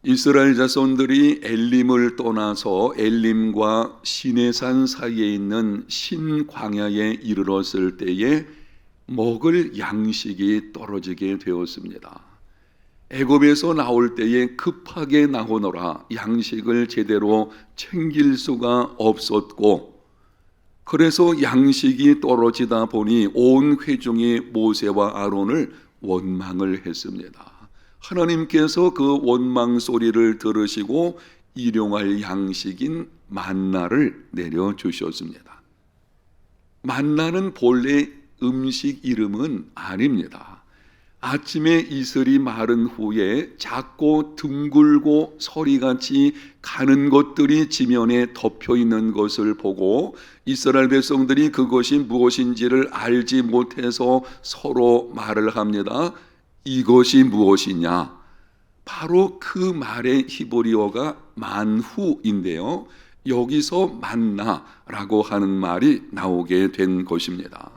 이스라엘 자손들이 엘림을 떠나서 엘림과 시내산 사이에 있는 신광야에 이르렀을 때에 먹을 양식이 떨어지게 되었습니다. 애굽에서 나올 때에 급하게 나오너라 양식을 제대로 챙길 수가 없었고, 그래서 양식이 떨어지다 보니 온 회중이 모세와 아론을 원망을 했습니다. 하나님께서 그 원망 소리를 들으시고 일용할 양식인 만나를 내려주셨습니다. 만나는 본래 음식 이름은 아닙니다. 아침에 이슬이 마른 후에 작고 둥글고 서리같이 가는 것들이 지면에 덮여 있는 것을 보고 이스라엘 백성들이 그것이 무엇인지를 알지 못해서 서로 말을 합니다. 이것이 무엇이냐? 바로 그 말의 히브리어가 만후인데요, 여기서 만나라고 하는 말이 나오게 된 것입니다.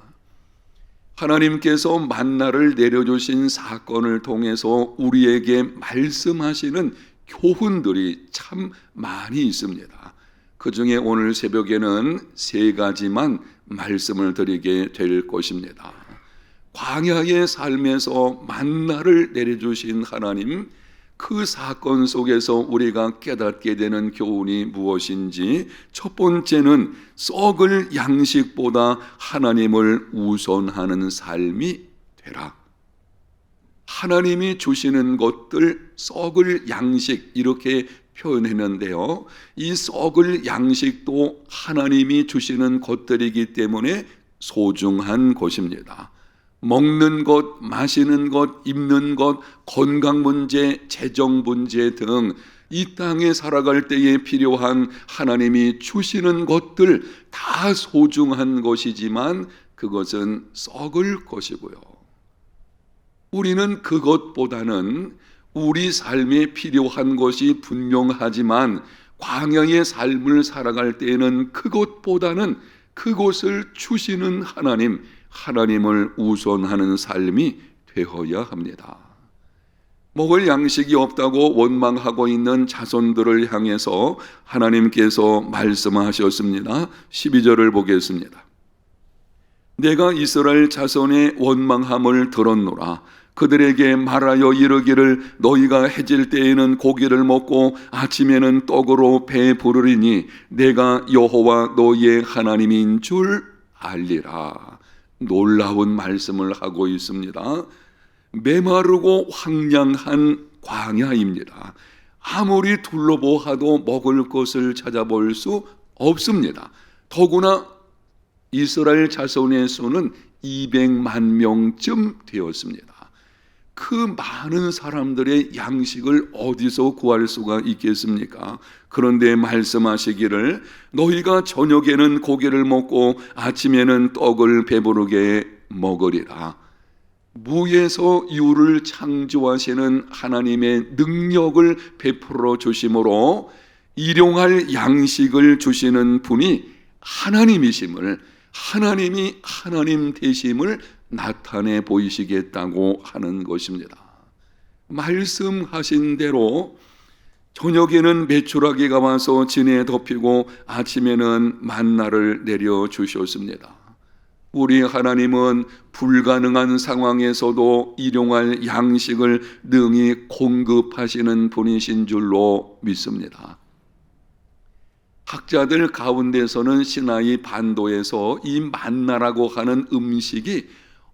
하나님께서 만나를 내려주신 사건을 통해서 우리에게 말씀하시는 교훈들이 참 많이 있습니다. 그 중에 오늘 새벽에는 3가지만 말씀을 드리게 될 것입니다. 광야의 삶에서 만나를 내려주신 하나님, 그 사건 속에서 우리가 깨닫게 되는 교훈이 무엇인지, 첫 번째는 썩을 양식보다 하나님을 우선하는 삶이 되라. 하나님이 주시는 것들, 썩을 양식 이렇게 표현했는데요, 이 썩을 양식도 하나님이 주시는 것들이기 때문에 소중한 것입니다. 먹는 것, 마시는 것, 입는 것, 건강 문제, 재정 문제 등 이 땅에 살아갈 때에 필요한 하나님이 주시는 것들 다 소중한 것이지만 그것은 썩을 것이고요. 우리는 그것보다는 우리 삶에 필요한 것이 분명하지만 광야의 삶을 살아갈 때에는 그것보다는 그것을 주시는 하나님을 우선하는 삶이 되어야 합니다. 먹을 양식이 없다고 원망하고 있는 자손들을 향해서 하나님께서 말씀하셨습니다. 12절을 보겠습니다. 내가 이스라엘 자손의 원망함을 들었노라. 그들에게 말하여 이르기를 너희가 해질 때에는 고기를 먹고 아침에는 떡으로 배부르리니 내가 여호와 너희의 하나님인 줄 알리라. 놀라운 말씀을 하고 있습니다. 메마르고 황량한 광야입니다. 아무리 둘러보아도 먹을 것을 찾아볼 수 없습니다. 더구나 이스라엘 자손의 수는 200만 명쯤 되었습니다. 그 많은 사람들의 양식을 어디서 구할 수가 있겠습니까? 그런데 말씀하시기를 너희가 저녁에는 고기를 먹고 아침에는 떡을 배부르게 먹으리라. 무에서 유를 창조하시는 하나님의 능력을 베풀어 주심으로 일용할 양식을 주시는 분이 하나님이심을, 하나님이 하나님 되심을 나타내 보이시겠다고 하는 것입니다. 말씀하신 대로 저녁에는 메추라기가 와서 진에 덮이고 아침에는 만나를 내려주셨습니다. 우리 하나님은 불가능한 상황에서도 일용할 양식을 능히 공급하시는 분이신 줄로 믿습니다. 학자들 가운데서는 시나이 반도에서 이 만나라고 하는 음식이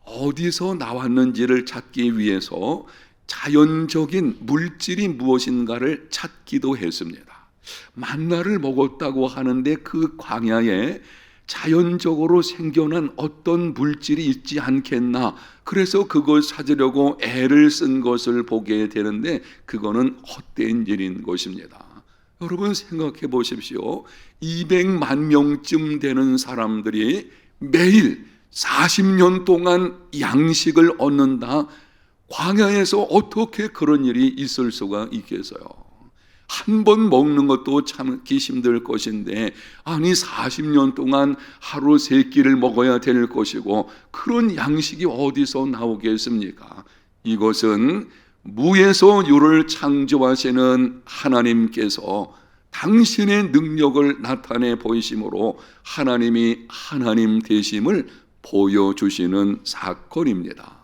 어디서 나왔는지를 찾기 위해서 자연적인 물질이 무엇인가를 찾기도 했습니다. 만나를 먹었다고 하는데 그 광야에 자연적으로 생겨난 어떤 물질이 있지 않겠나, 그래서 그걸 찾으려고 애를 쓴 것을 보게 되는데 그거는 헛된 일인 것입니다. 여러분 생각해 보십시오. 200만 명쯤 되는 사람들이 매일 40년 동안 양식을 얻는다. 광야에서 어떻게 그런 일이 있을 수가 있겠어요? 한 번 먹는 것도 참기 힘들 것인데, 아니 40년 동안 하루 3끼를 먹어야 될 것이고 그런 양식이 어디서 나오겠습니까? 이것은 무에서 유를 창조하시는 하나님께서 당신의 능력을 나타내 보이심으로 하나님이 하나님 되심을 보여주시는 사건입니다.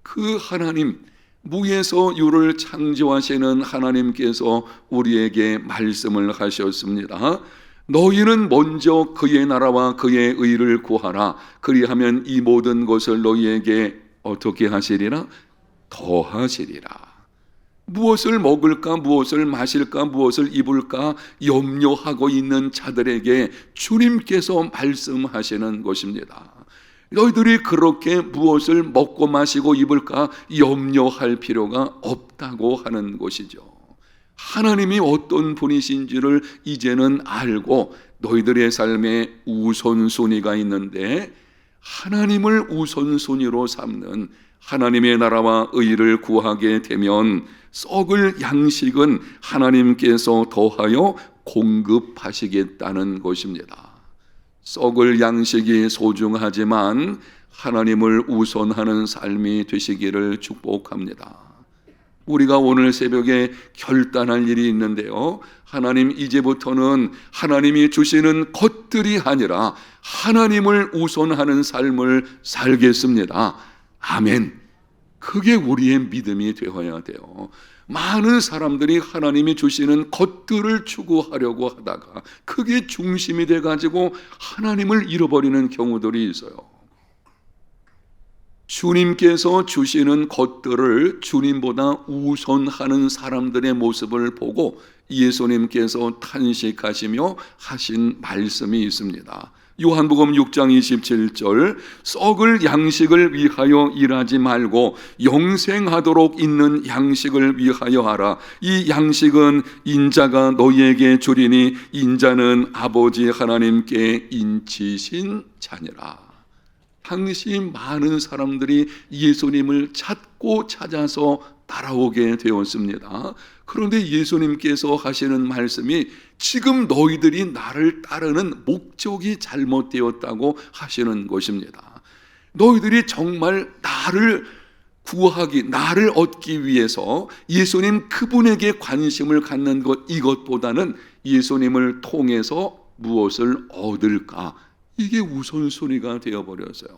그 하나님, 무에서 유를 창조하시는 하나님께서 우리에게 말씀을 하셨습니다. 너희는 먼저 그의 나라와 그의 의를 구하라. 그리하면 이 모든 것을 너희에게 어떻게 하시리라? 더하시리라. 무엇을 먹을까, 무엇을 마실까, 무엇을 입을까 염려하고 있는 자들에게 주님께서 말씀하시는 것입니다. 너희들이 그렇게 무엇을 먹고 마시고 입을까 염려할 필요가 없다고 하는 것이죠. 하나님이 어떤 분이신지를 이제는 알고 너희들의 삶에 우선순위가 있는데, 하나님을 우선순위로 삼는 하나님의 나라와 의를 구하게 되면 썩을 양식은 하나님께서 더하여 공급하시겠다는 것입니다. 썩을 양식이 소중하지만 하나님을 우선하는 삶이 되시기를 축복합니다. 우리가 오늘 새벽에 결단할 일이 있는데요, 하나님, 이제부터는 하나님이 주시는 것들이 아니라 하나님을 우선하는 삶을 살겠습니다. 아멘. 그게 우리의 믿음이 되어야 돼요. 많은 사람들이 하나님이 주시는 것들을 추구하려고 하다가 그게 중심이 돼가지고 하나님을 잃어버리는 경우들이 있어요. 주님께서 주시는 것들을 주님보다 우선하는 사람들의 모습을 보고 예수님께서 탄식하시며 하신 말씀이 있습니다. 요한복음 6장 27절, 썩을 양식을 위하여 일하지 말고 영생하도록 있는 양식을 위하여 하라. 이 양식은 인자가 너희에게 주리니 인자는 아버지 하나님께 인치신 자니라. 당시 많은 사람들이 예수님을 찾고 찾아서 따라오게 되었습니다. 그런데 예수님께서 하시는 말씀이 지금 너희들이 나를 따르는 목적이 잘못되었다고 하시는 것입니다. 너희들이 정말 나를 구하기, 나를 얻기 위해서 예수님 그분에게 관심을 갖는 것, 이것보다는 예수님을 통해서 무엇을 얻을까, 이게 우선순위가 되어버렸어요.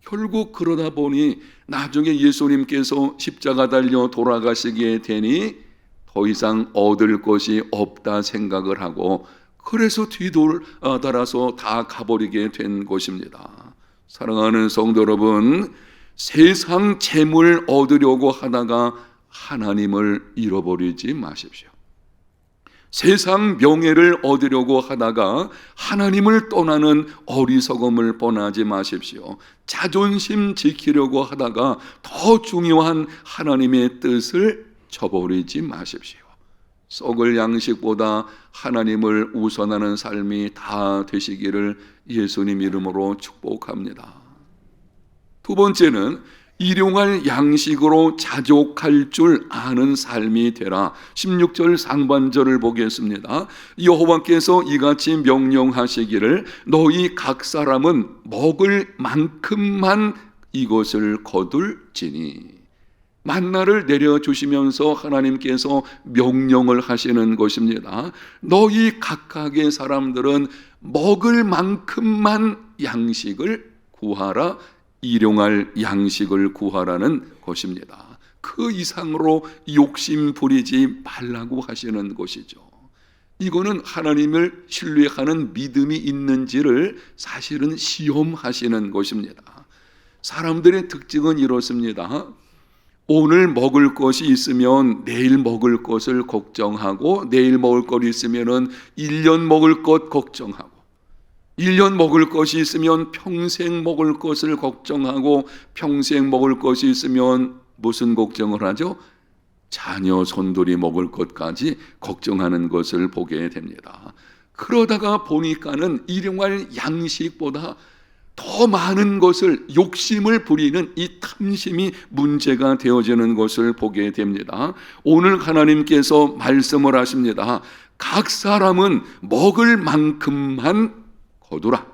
결국 그러다 보니 나중에 예수님께서 십자가 달려 돌아가시게 되니 더 이상 얻을 것이 없다 생각을 하고, 그래서 뒤돌아서 다 가버리게 된 것입니다. 사랑하는 성도 여러분, 세상 재물 얻으려고 하다가 하나님을 잃어버리지 마십시오. 세상 명예를 얻으려고 하다가 하나님을 떠나는 어리석음을 범하지 마십시오. 자존심 지키려고 하다가 더 중요한 하나님의 뜻을 저버리지 마십시오. 썩을 양식보다 하나님을 우선하는 삶이 다 되시기를 예수님 이름으로 축복합니다. 두 번째는 일용할 양식으로 자족할 줄 아는 삶이 되라. 16절 상반절을 보겠습니다. 여호와께서 이같이 명령하시기를 너희 각 사람은 먹을 만큼만 이것을 거둘지니. 만나를 내려주시면서 하나님께서 명령을 하시는 것입니다. 너희 각각의 사람들은 먹을 만큼만 양식을 구하라. 일용할 양식을 구하라는 것입니다. 그 이상으로 욕심 부리지 말라고 하시는 것이죠. 이거는 하나님을 신뢰하는 믿음이 있는지를 사실은 시험하시는 것입니다. 사람들의 특징은 이렇습니다. 오늘 먹을 것이 있으면 내일 먹을 것을 걱정하고, 내일 먹을 것이 있으면 1년 먹을 것 걱정하고, 1년 먹을 것이 있으면 평생 먹을 것을 걱정하고, 평생 먹을 것이 있으면 무슨 걱정을 하죠? 자녀 손들이 먹을 것까지 걱정하는 것을 보게 됩니다. 그러다가 보니까는 일용할 양식보다 더 많은 것을, 욕심을 부리는 이 탐심이 문제가 되어지는 것을 보게 됩니다. 오늘 하나님께서 말씀을 하십니다. 각 사람은 먹을 만큼만 거두라.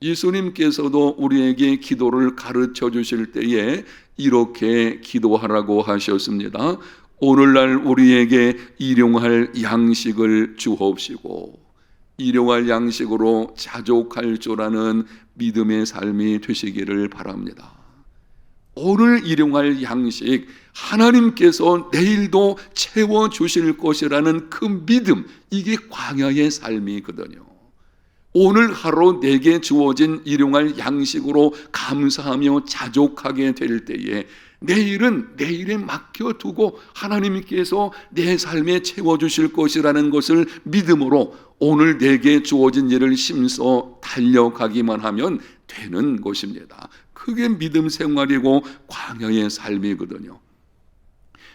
예수님께서도 우리에게 기도를 가르쳐 주실 때에 이렇게 기도하라고 하셨습니다. 오늘날 우리에게 일용할 양식을 주옵시고, 일용할 양식으로 자족할 줄 아는 믿음의 삶이 되시기를 바랍니다. 오늘 일용할 양식, 하나님께서 내일도 채워주실 것이라는 그 믿음, 이게 광야의 삶이거든요. 오늘 하루 내게 주어진 일용할 양식으로 감사하며 자족하게 될 때에 내일은 내일에 맡겨두고 하나님께서 내 삶에 채워주실 것이라는 것을 믿음으로 오늘 내게 주어진 일을 힘써 달려가기만 하면 되는 것입니다. 그게 믿음 생활이고 광야의 삶이거든요.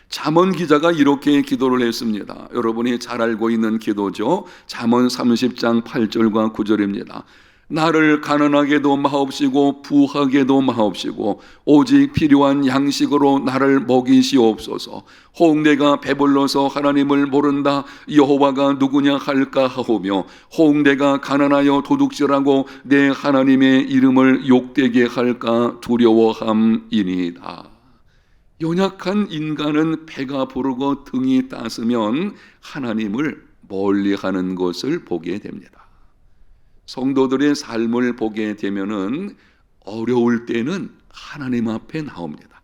잠언 기자가 이렇게 기도를 했습니다. 여러분이 잘 알고 있는 기도죠. 잠언 30장 8절과 9절입니다. 나를 가난하게도 마옵시고 부하게도 마옵시고 오직 필요한 양식으로 나를 먹이시옵소서. 혹 내가 배불러서 하나님을 모른다 여호와가 누구냐 할까 하오며 혹 내가 가난하여 도둑질하고 내 하나님의 이름을 욕되게 할까 두려워함이니이다. 연약한 인간은 배가 부르고 등이 따스면 하나님을 멀리하는 것을 보게 됩니다. 성도들의 삶을 보게 되면은 어려울 때는 하나님 앞에 나옵니다.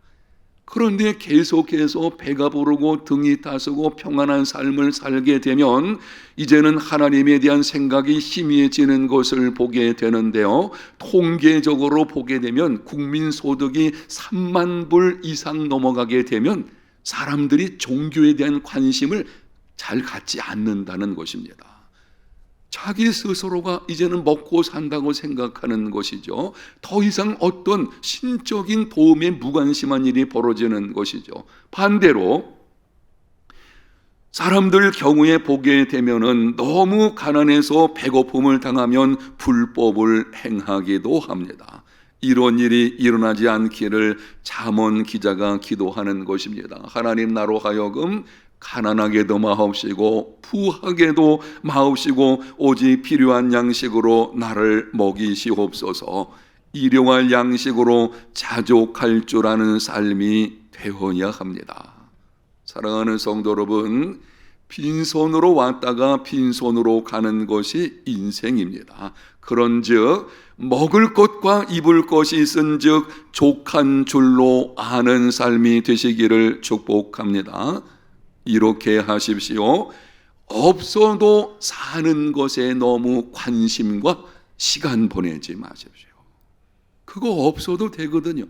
그런데 계속해서 배가 부르고 등이 따스고 평안한 삶을 살게 되면 이제는 하나님에 대한 생각이 희미해지는 것을 보게 되는데요. 통계적으로 보게 되면 국민 소득이 3만 불 이상 넘어가게 되면 사람들이 종교에 대한 관심을 잘 갖지 않는다는 것입니다. 자기 스스로가 이제는 먹고 산다고 생각하는 것이죠. 더 이상 어떤 신적인 도움에 무관심한 일이 벌어지는 것이죠. 반대로 사람들 경우에 보게 되면은 너무 가난해서 배고픔을 당하면 불법을 행하기도 합니다. 이런 일이 일어나지 않기를 잠언 기자가 기도하는 것입니다. 하나님 나로 하여금 가난하게도 마옵시고 부하게도 마옵시고 오직 필요한 양식으로 나를 먹이시옵소서. 일용할 양식으로 자족할 줄 아는 삶이 되어야 합니다. 사랑하는 성도 여러분, 빈손으로 왔다가 빈손으로 가는 것이 인생입니다. 그런즉 먹을 것과 입을 것이 있은즉 족한 줄로 아는 삶이 되시기를 축복합니다. 이렇게 하십시오. 없어도 사는 것에 너무 관심과 시간 보내지 마십시오. 그거 없어도 되거든요.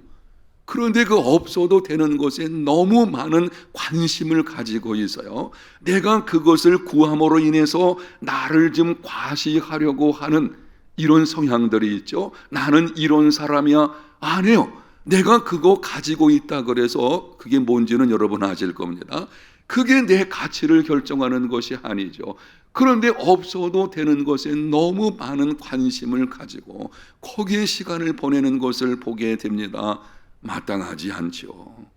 그런데 그 없어도 되는 것에 너무 많은 관심을 가지고 있어요. 내가 그것을 구함으로 인해서 나를 좀 과시하려고 하는 이런 성향들이 있죠. 나는 이런 사람이야. 아니에요. 내가 그거 가지고 있다 그래서 그게 뭔지는 여러분 아실 겁니다. 그게 내 가치를 결정하는 것이 아니죠. 그런데 없어도 되는 것에 너무 많은 관심을 가지고 거기에 시간을 보내는 것을 보게 됩니다. 마땅하지 않죠.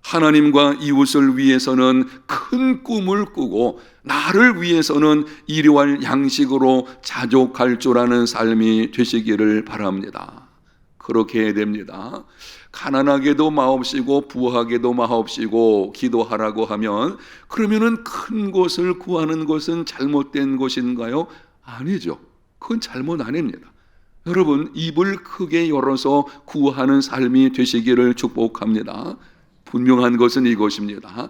하나님과 이웃을 위해서는 큰 꿈을 꾸고 나를 위해서는 일용할 양식으로 자족할 줄 아는 삶이 되시기를 바랍니다. 그렇게 해야 됩니다. 가난하게도 마옵시고 부하게도 마옵시고 기도하라고 하면 그러면은 큰 것을 구하는 것은 잘못된 것인가요? 아니죠. 그건 잘못 아닙니다. 여러분, 입을 크게 열어서 구하는 삶이 되시기를 축복합니다. 분명한 것은 이것입니다.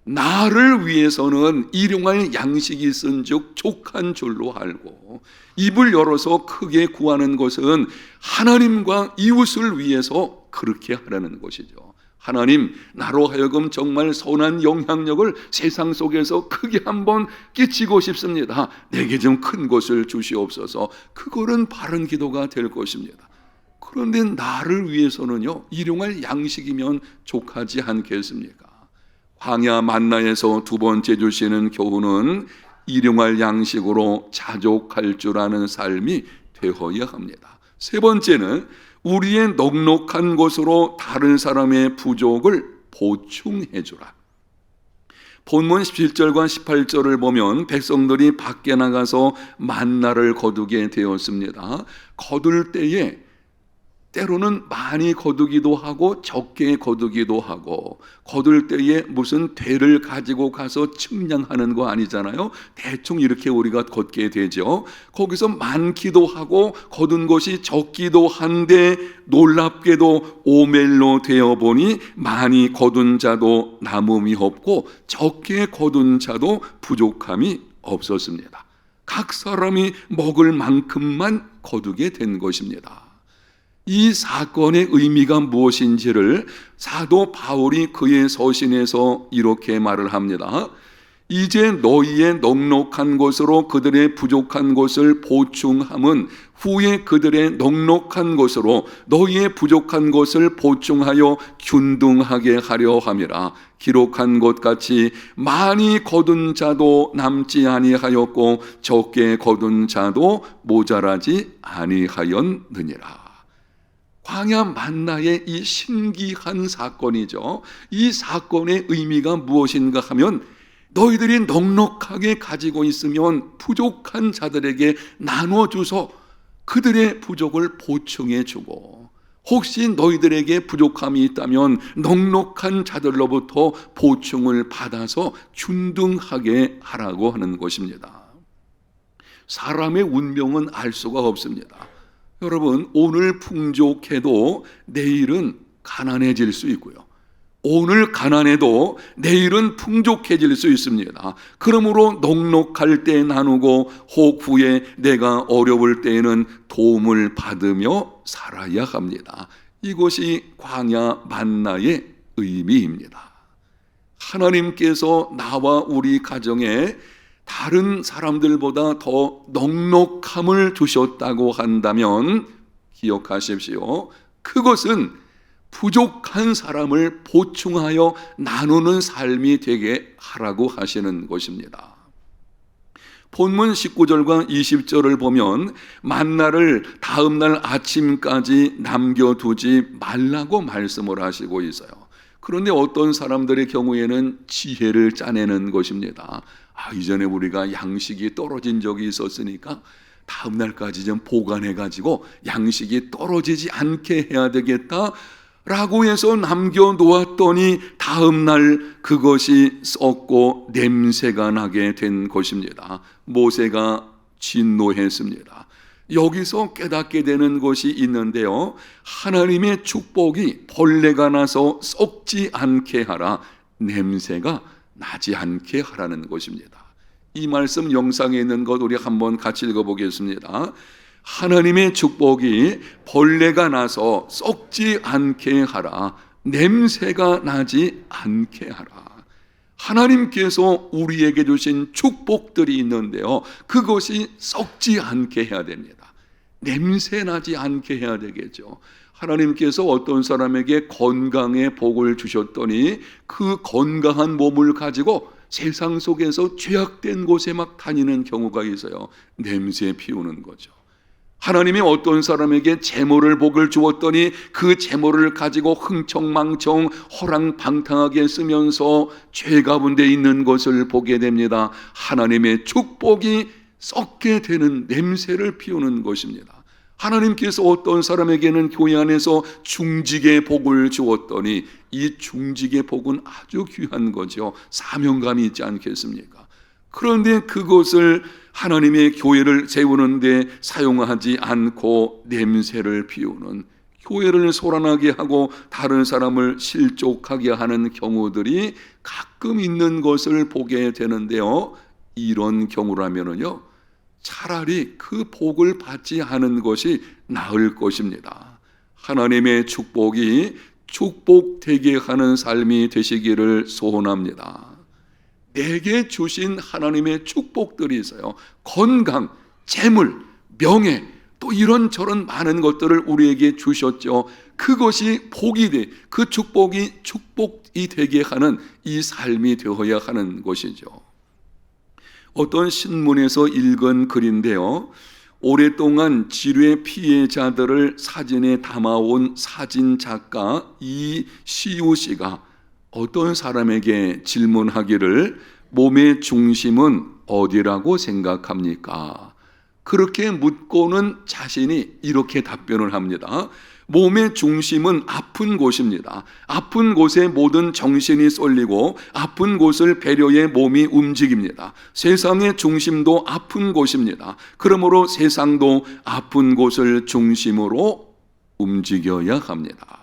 나를 위해서는 일용할 양식이 있은즉 족한 줄로 알고 입을 열어서 크게 구하는 것은 하나님과 이웃을 위해서 그렇게 하라는 것이죠. 하나님, 나로 하여금 정말 선한 영향력을 세상 속에서 크게 한번 끼치고 싶습니다. 내게 좀 큰 것을 주시옵소서. 그거는 바른 기도가 될 것입니다. 그런데 나를 위해서는요, 일용할 양식이면 족하지 않겠습니까? 광야 만나에서 두 번째 주시는 교훈은 일용할 양식으로 자족할 줄 아는 삶이 되어야 합니다. 세 번째는 우리의 넉넉한 것으로 다른 사람의 부족을 보충해 주라. 본문 17절과 18절을 보면 백성들이 밖에 나가서 만나를 거두게 되었습니다. 거둘 때에 때로는 많이 거두기도 하고 적게 거두기도 하고, 거둘 때에 무슨 대를 가지고 가서 측량하는 거 아니잖아요. 대충 이렇게 우리가 걷게 되죠. 거기서 많기도 하고 거둔 것이 적기도 한데 놀랍게도 오멜로 되어 보니 많이 거둔 자도 남음이 없고 적게 거둔 자도 부족함이 없었습니다. 각 사람이 먹을 만큼만 거두게 된 것입니다. 이 사건의 의미가 무엇인지를 사도 바울이 그의 서신에서 이렇게 말을 합니다. 이제 너희의 넉넉한 것으로 그들의 부족한 것을 보충함은 후에 그들의 넉넉한 것으로 너희의 부족한 것을 보충하여 균등하게 하려 함이라. 기록한 것 같이 많이 거둔 자도 남지 아니하였고 적게 거둔 자도 모자라지 아니하였느니라. 광야 만나의 이 신기한 사건이죠. 이 사건의 의미가 무엇인가 하면 너희들이 넉넉하게 가지고 있으면 부족한 자들에게 나눠줘서 그들의 부족을 보충해 주고, 혹시 너희들에게 부족함이 있다면 넉넉한 자들로부터 보충을 받아서 균등하게 하라고 하는 것입니다. 사람의 운명은 알 수가 없습니다. 여러분, 오늘 풍족해도 내일은 가난해질 수 있고요. 오늘 가난해도 내일은 풍족해질 수 있습니다. 그러므로 넉넉할 때 나누고 혹 후에 내가 어려울 때에는 도움을 받으며 살아야 합니다. 이것이 광야 만나의 의미입니다. 하나님께서 나와 우리 가정에 다른 사람들보다 더 넉넉함을 주셨다고 한다면 기억하십시오. 그것은 부족한 사람을 보충하여 나누는 삶이 되게 하라고 하시는 것입니다. 본문 19절과 20절을 보면 만나를 다음 날 아침까지 남겨두지 말라고 말씀을 하시고 있어요. 그런데 어떤 사람들의 경우에는 지혜를 짜내는 것입니다. 이전에 우리가 양식이 떨어진 적이 있었으니까 다음 날까지 좀 보관해가지고 양식이 떨어지지 않게 해야 되겠다 라고 해서 남겨놓았더니 다음 날 그것이 썩고 냄새가 나게 된 것입니다. 모세가 진노했습니다. 여기서 깨닫게 되는 것이 있는데요, 하나님의 축복이 벌레가 나서 썩지 않게 하라, 냄새가 나지 않게 하라는 것입니다. 이 말씀 영상에 있는 것 우리 한번 같이 읽어보겠습니다. 하나님의 축복이 벌레가 나서 썩지 않게 하라, 냄새가 나지 않게 하라. 하나님께서 우리에게 주신 축복들이 있는데요, 그것이 썩지 않게 해야 됩니다. 냄새 나지 않게 해야 되겠죠. 하나님께서 어떤 사람에게 건강의 복을 주셨더니 그 건강한 몸을 가지고 세상 속에서 죄악된 곳에 막 다니는 경우가 있어요. 냄새 피우는 거죠. 하나님이 어떤 사람에게 재물을 복을 주었더니 그 재물을 가지고 흥청망청 허랑방탕하게 쓰면서 죄 가운데 있는 것을 보게 됩니다. 하나님의 축복이 썩게 되는 냄새를 피우는 것입니다. 하나님께서 어떤 사람에게는 교회 안에서 중직의 복을 주었더니 이 중직의 복은 아주 귀한 거죠. 사명감이 있지 않겠습니까? 그런데 그것을 하나님의 교회를 세우는데 사용하지 않고 냄새를 피우는, 교회를 소란하게 하고 다른 사람을 실족하게 하는 경우들이 가끔 있는 것을 보게 되는데요, 이런 경우라면은요, 차라리 그 복을 받지 않은 것이 나을 것입니다. 하나님의 축복이 축복되게 하는 삶이 되시기를 소원합니다. 내게 주신 하나님의 축복들이 있어요. 건강, 재물, 명예, 또 이런저런 많은 것들을 우리에게 주셨죠. 그것이 복이 돼, 그 축복이 축복이 되게 하는 이 삶이 되어야 하는 것이죠. 어떤 신문에서 읽은 글인데요, 오랫동안 질외 피해자들을 사진에 담아온 사진 작가 이시우 씨가 어떤 사람에게 질문하기를 몸의 중심은 어디라고 생각합니까? 그렇게 묻고는 자신이 이렇게 답변을 합니다. 몸의 중심은 아픈 곳입니다. 아픈 곳에 모든 정신이 쏠리고 아픈 곳을 배려해 몸이 움직입니다. 세상의 중심도 아픈 곳입니다. 그러므로 세상도 아픈 곳을 중심으로 움직여야 합니다.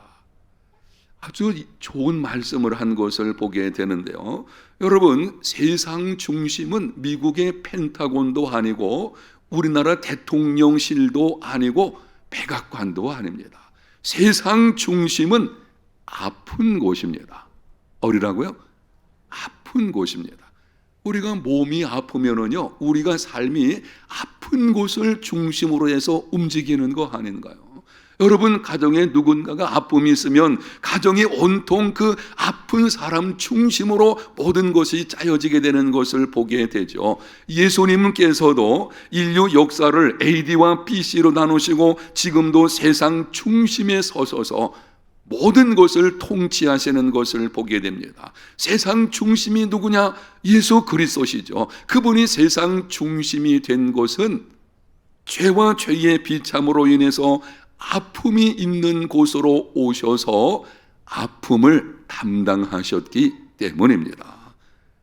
아주 좋은 말씀을 한 것을 보게 되는데요. 여러분, 세상 중심은 미국의 펜타곤도 아니고 우리나라 대통령실도 아니고 백악관도 아닙니다. 세상 중심은 아픈 곳입니다. 어디라고요? 아픈 곳입니다. 우리가 몸이 아프면은요, 우리가 삶이 아픈 곳을 중심으로 해서 움직이는 거 아닌가요? 여러분, 가정에 누군가가 아픔이 있으면 가정이 온통 그 아픈 사람 중심으로 모든 것이 짜여지게 되는 것을 보게 되죠. 예수님께서도 인류 역사를 AD와 BC로 나누시고 지금도 세상 중심에 서셔서 모든 것을 통치하시는 것을 보게 됩니다. 세상 중심이 누구냐? 예수 그리스도시죠. 그분이 세상 중심이 된 것은 죄와 죄의 비참으로 인해서 아픔이 있는 곳으로 오셔서 아픔을 담당하셨기 때문입니다.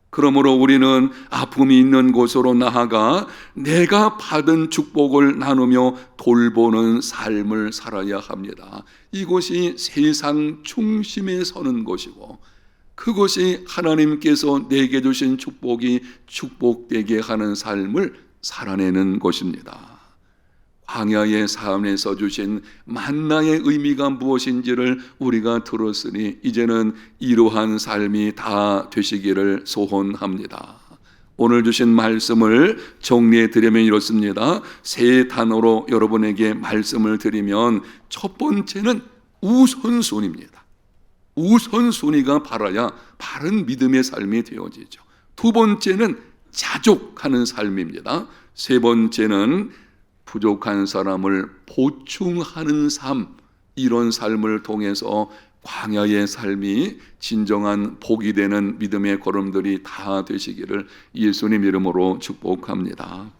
그러므로 우리는 아픔이 있는 곳으로 나아가 내가 받은 축복을 나누며 돌보는 삶을 살아야 합니다. 이것이 세상 중심에 서는 것이고 그것이 하나님께서 내게 주신 축복이 축복되게 하는 삶을 살아내는 것입니다. 광야의 삶에서 주신 만나의 의미가 무엇인지를 우리가 들었으니 이제는 이러한 삶이 다 되시기를 소원합니다. 오늘 주신 말씀을 정리해 드리면 이렇습니다. 세 단어로 여러분에게 말씀을 드리면 첫 번째는 우선순위입니다. 우선순위가 바라야 바른 믿음의 삶이 되어지죠. 두 번째는 자족하는 삶입니다. 세 번째는 부족한 사람을 보충하는 삶, 이런 삶을 통해서 광야의 삶이 진정한 복이 되는 믿음의 걸음들이 다 되시기를 예수님 이름으로 축복합니다.